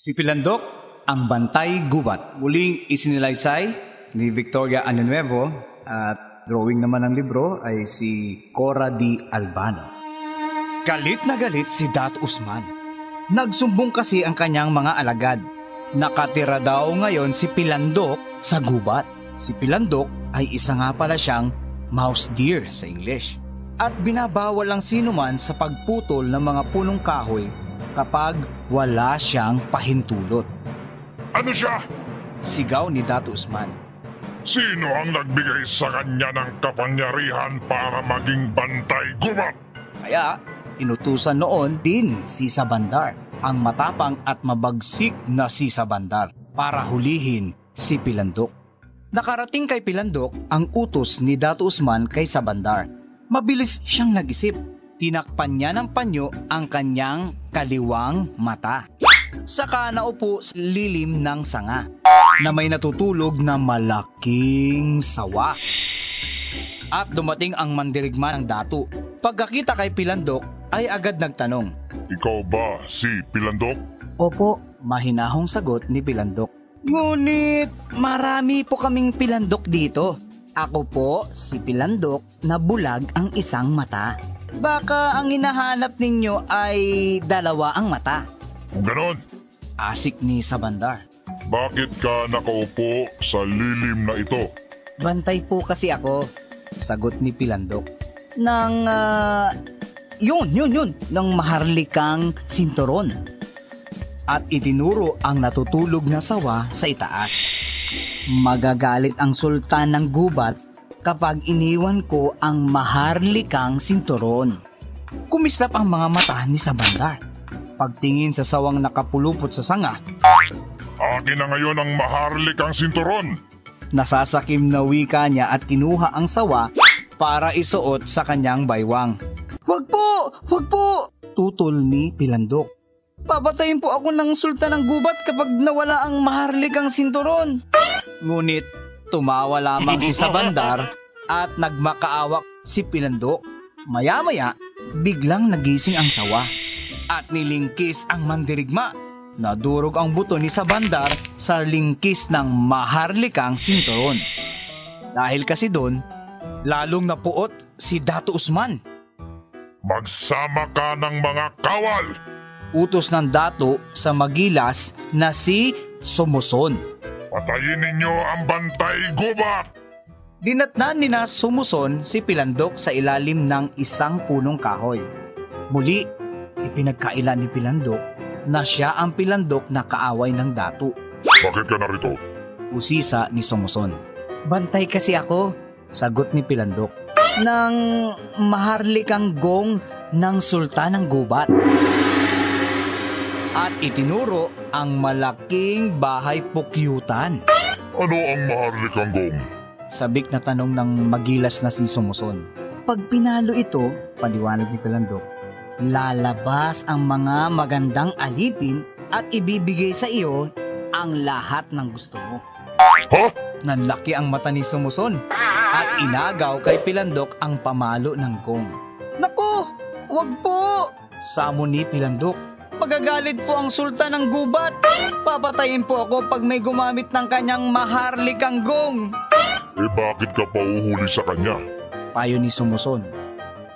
Si Pilandok, ang bantay gubat. Muling isinilaysay ni Victoria Añonuevo at drawing naman ng libro ay si Cora D. Albano. Galit na galit si Dat Usman. Nagsumbong kasi ang kanyang mga alagad. Nakatira daw ngayon si Pilandok sa gubat. Si Pilandok ay isa nga pala siyang mouse deer sa English. At binabawal ang sinuman sa pagputol ng mga punong kahoy kapag wala siyang pahintulot. Ano siya? Sigaw ni Dat Usman. Sino ang nagbigay sa kanya ng kapangyarihan para maging bantay gubat? Kaya inutusan noon din si Sabandar, ang matapang at mabagsik na si Sabandar, para hulihin si Pilandok. Nakarating kay Pilandok ang utos ni Dat Usman kay Sabandar. Mabilis siyang nag-isip. Tinakpan niya ng panyo ang kanyang kaliwang mata. Saka naupo sa lilim ng sanga na may natutulog na malaking sawa. At dumating ang mandirigma ng dato. Pagkakita kay Pilandok ay agad nagtanong, Ikaw ba si Pilandok? Opo, mahinahong sagot ni Pilandok. Ngunit marami po kaming Pilandok dito. Ako po si Pilandok na bulag ang isang mata. Baka ang hinahanap ninyo ay dalawa ang mata. Kung ganon, Asik ni Sabandar. bakit ka nakaupo sa lilim na ito? Bantay po kasi ako, sagot ni Pilandok. Ng maharlikang sinturon. At itinuro ang natutulog na sawa sa itaas. Magagalit ang sultan ng gubat kapag iniwan ko ang maharlikang sinturon. Kumislap ang mga mata ni Sabandar. Pagtingin sa sawang nakapulupot sa sanga, Akin na ngayon ang maharlikang sinturon. nasasakim na wika niya at kinuha ang sawa para isuot sa kanyang baywang. Wag po! Wag po! Tutol ni Pilandok. Papatayin po ako ng sultan ng gubat kapag nawala ang maharlikang sinturon. Ngunit tumawa lamang si Sabandar at nagmakaawak si Pilandok. Maya-maya, biglang nagising ang sawa at nilingkis ang mandirigma. Nadurog ang buto ni Sabandar sa lingkis ng maharlikang sinturon. Dahil kasi doon, lalong napuot si Dato Usman. Magsama ka ng mga kawal. Utos ng dato sa magilas na si Sumuson. Patayin ninyo ang bantay gubat. Dinatnan ni na Sumuson si Pilandok sa ilalim ng isang punong kahoy. Muli, ipinagkaila ni Pilandok na siya ang Pilandok na kaaway ng dato. Bakit ka narito? Usisa ni Sumuson. Bantay kasi ako, sagot ni Pilandok, ng maharlikang gong ng sultan ng gubat. At itinuro ang malaking bahay pukyutan. Ano ang maharlikang gong? Sabik na tanong ng magilas na si Sumuson. Pag pinalo ito, paliwanag ni Pilandok, lalabas ang mga magandang alipin at ibibigay sa iyo ang lahat ng gusto mo. Ha? Nanlaki ang mata ni Sumuson at inagaw kay Pilandok ang pamalo ng gong. Naku, wag po! Samo ni Pilandok. Magagalit po ang sultan ng gubat. Papatayin po ako pag may gumamit ng kanyang maharlikang gong. Eh bakit ka pauhuli sa kanya? Payo ni Sumuson.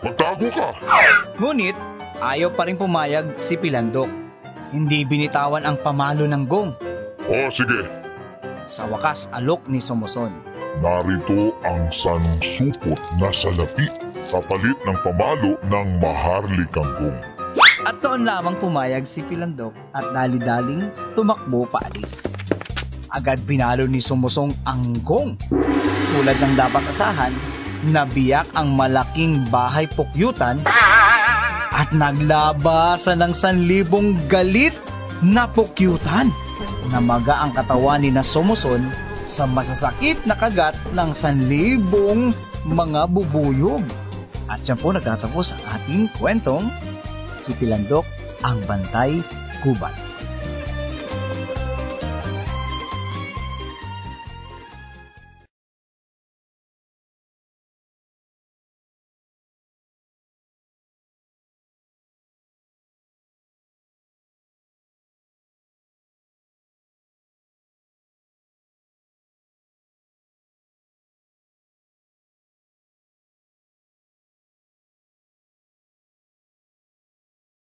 Magtago ka! Ngunit ayaw pa rin pumayag si Pilandok. Hindi binitawan ang pamalo ng gong. O sige, Sa wakas alok ni Sumuson. narito ang sansupot na salapi kapalit ng pamalo ng maharlikang gong. At noon lamang pumayag si Pilandok at dali-daling tumakbo paalis. Agad binalo ni Sumusong ang gong. Tulad ng dapat asahan, nabiyak ang malaking bahay pukyutan at naglabasan ng 1,000 galit na pukyutan. Namaga ang katawan ni Sumuson sa masasakit na kagat ng 1,000 mga bubuyog. At siya po nagtatapos ang ating kwentong Si Pilandok, ang Bantay Gubat.